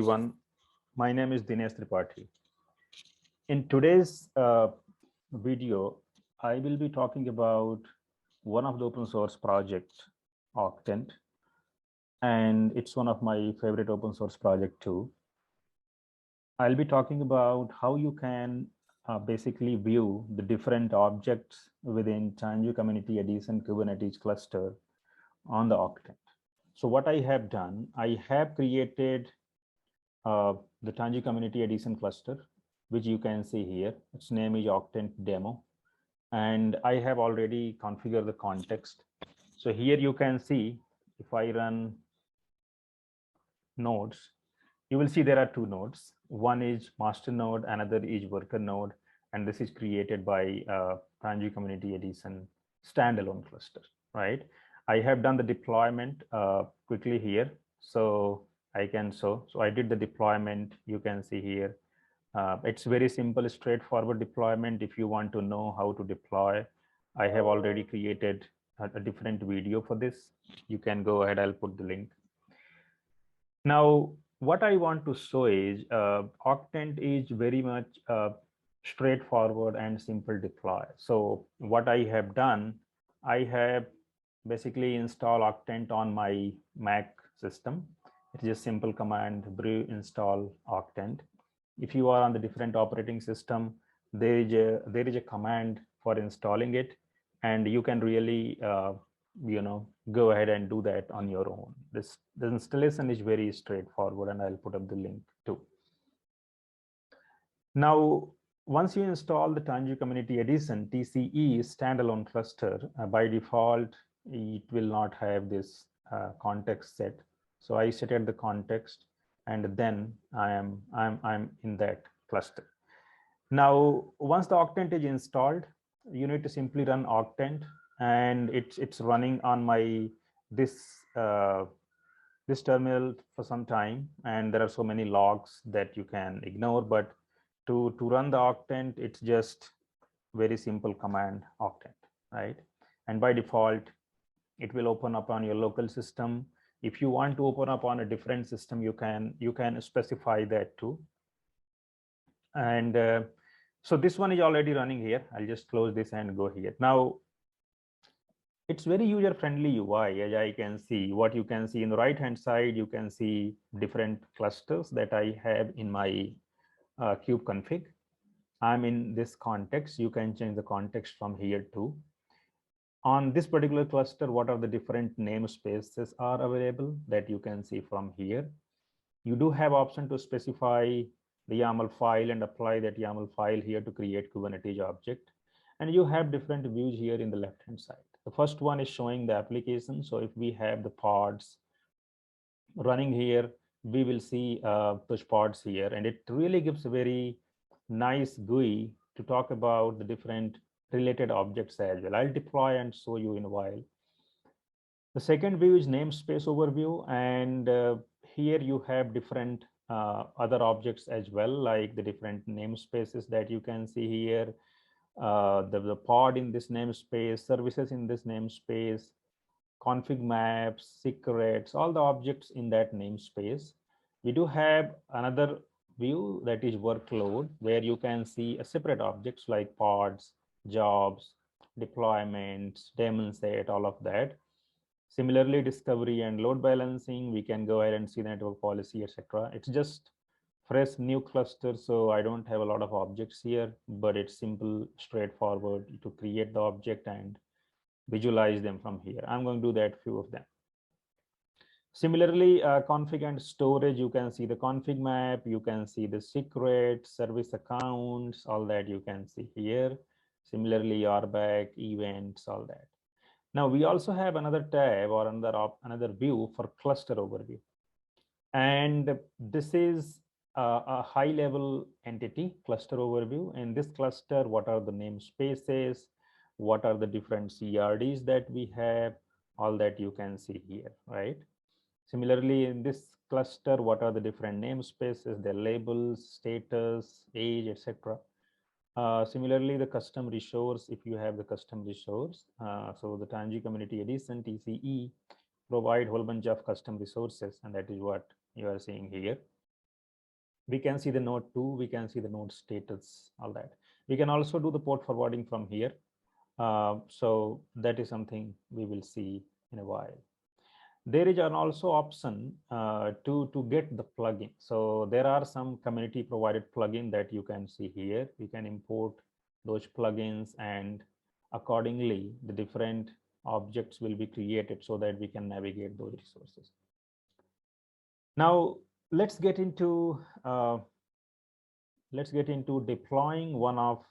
everyone. My name is Dinesh Tripathi. In today's video, I will be talking about one of the open source projects, Octant, and it's one of my favorite open source project too. I'll be talking about how you can basically view the different objects within Tanzu Community Edition Kubernetes cluster on the Octant. So what I have done, I have created the Tanzu Community Edition cluster, which you can see here. Its name is Octant Demo. And I have already configured the context. So here you can see, if I run nodes, you will see there are two nodes. One is master node, another is worker node. And this is created by Tanzu Community Edition Standalone Cluster, right? I have done the deployment quickly here. So I can show. So I did the deployment. You can see here. It's very simple, straightforward deployment. If you want to know how to deploy, I have already created a different video for this. You can go ahead. I'll put the link. Now, what I want to show is Octant is very much straightforward and simple deploy. So what I have done, I have basically installed Octant on my Mac system. It's just simple command brew install Octant. If you are on the different operating system, there is a command for installing it, and you can really go ahead and do that on your own. The installation is very straightforward, and I'll put up the link too. Now, once you install the Tanzu Community Edition TCE Standalone Cluster, by default it will not have this context set. So I set at the context, and then I'm in that cluster. Now, once the Octant is installed, you need to simply run Octant, and it's running on my this terminal for some time, and there are so many logs that you can ignore. But to run the Octant, it's just very simple command Octant, right? And by default, it will open up on your local system. If you want to open up on a different system, you can specify that too. And so this one is already running here. I'll just close this and go here. Now, it's very user-friendly UI, as I can see. What you can see in the right-hand side, you can see different clusters that I have in my kube config. I'm in this context. You can change the context from here too. On this particular cluster, what are the different namespaces are available that you can see from here. You do have option to specify the YAML file and apply that YAML file here to create Kubernetes object. And you have different views here in the left-hand side. The first one is showing the application. So if we have the pods running here, we will see push pods here, and it really gives a very nice GUI to talk about the different related objects as well. I'll deploy and show you in a while. The second view is namespace overview, and here you have different other objects as well, like the different namespaces that you can see here, the pod in this namespace, services in this namespace, config maps, secrets, all the objects in that namespace. We do have another view that is workload, where you can see a separate objects like pods, jobs, deployments, daemon set, all of that. Similarly, discovery and load balancing, we can go ahead and see the network policy, etc. It's just fresh new cluster, so I don't have a lot of objects here, but it's simple, straightforward to create the object and visualize them from here. I'm going to do that, few of them. Similarly, config and storage, you can see the config map, you can see the secret, service accounts, all that you can see here. Similarly, RBAC, events, all that. Now, we also have another tab or another view for cluster overview. And this is a high-level entity cluster overview. In this cluster, what are the namespaces? What are the different CRDs that we have? All that you can see here, right? Similarly, in this cluster, what are the different namespaces, their labels, status, age, etc. Similarly, the custom resource, if you have the custom resource. So the Tanzu Community Edition, TCE, provide a whole bunch of custom resources, and that is what you are seeing here. We can see the node 2, we can see the node status, all that. We can also do the port forwarding from here. So that is something we will see in a while. There is an also option to get the plugin. So there are some community provided plugin that you can see here. You can import those plugins, and accordingly the different objects will be created so that we can navigate those resources. Now let's get into deploying one of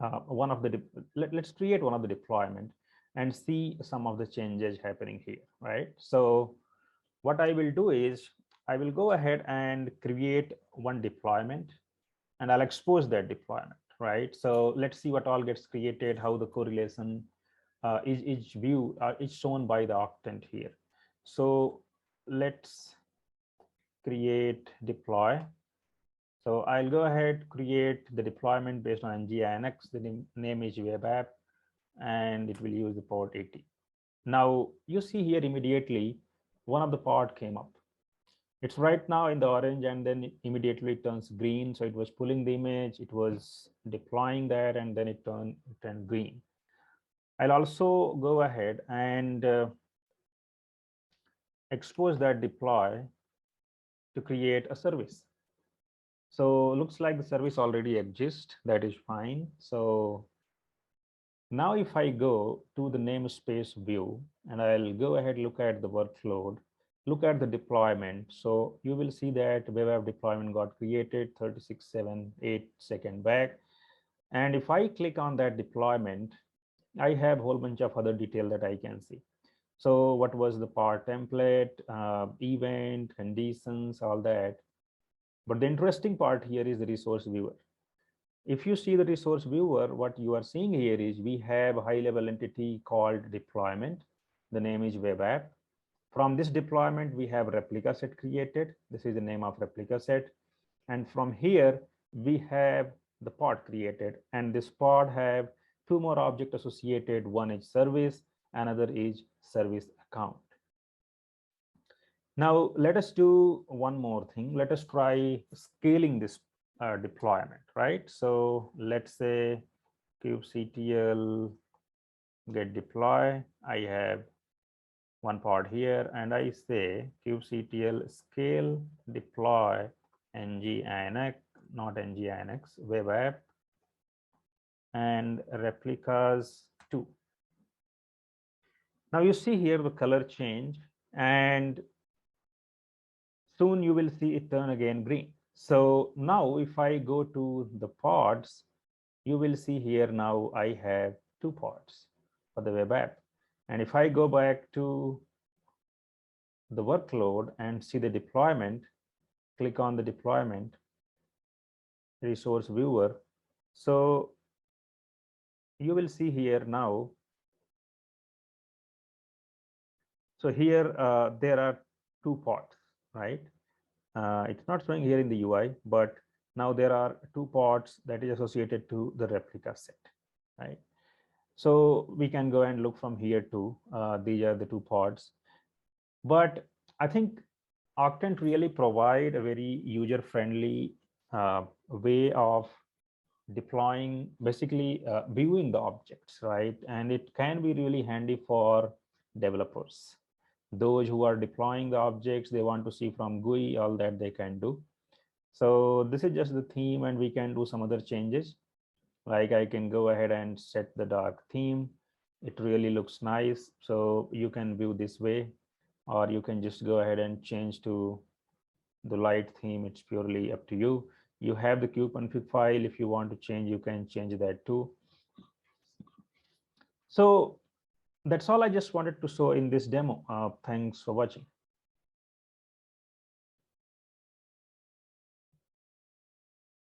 the let's create one of the deployment and see some of the changes happening here, right? So what I will do is I will go ahead and create one deployment, and I'll expose that deployment, right? So let's see what all gets created, how the correlation is each view is shown by the Octant here. So let's create deploy. So I'll go ahead, create the deployment based on nginx. The name is web app, and it will use the port 80. Now you see here immediately one of the pod came up. It's right now in the orange, and then immediately it turns green. So it was pulling the image, it was deploying that, and then it turned green. I'll also go ahead and expose that deploy to create a service. So looks like the service already exists. That is fine. So now if I go to the namespace view, and I'll go ahead, look at the workload, look at the deployment. So you will see that web app deployment got created 36.78 back. And if I click on that deployment, I have a whole bunch of other detail that I can see. So what was the part template, event, conditions, all that. But the interesting part here is the resource viewer. If you see the resource viewer, what you are seeing here is we have a high level entity called deployment. The name is web app. From this deployment, we have replica set created. This is the name of replica set. And from here, we have the pod created. And this pod have two more objects associated. One is service, another is service account. Now let us do one more thing. Let us try scaling this deployment, right? So let's say kubectl get deploy. I have one pod here, and I say kubectl scale deploy nginx, not nginx, web app, and replicas 2. Now you see here the color change, and soon you will see it turn again green. So now if I go to the pods, you will see here now I have two pods for the web app. And if I go back to the workload and see the deployment, click on the deployment resource viewer. So you will see here now. So here there are two pods, right? It's not showing here in the UI, but now there are two pods that is associated to the replica set, right? So we can go and look from here too. These are the two pods. But I think Octant really provide a very user-friendly way of deploying, basically viewing the objects, right? And it can be really handy for developers. Those who are deploying the objects, they want to see from GUI, all that they can do. So this is just the theme, and we can do some other changes. Like I can go ahead and set the dark theme. It really looks nice. So you can view this way, or you can just go ahead and change to the light theme. It's purely up to you. You have the kubeconfig file. If you want to change, you can change that too. So that's all I just wanted to show in this demo. Thanks for watching.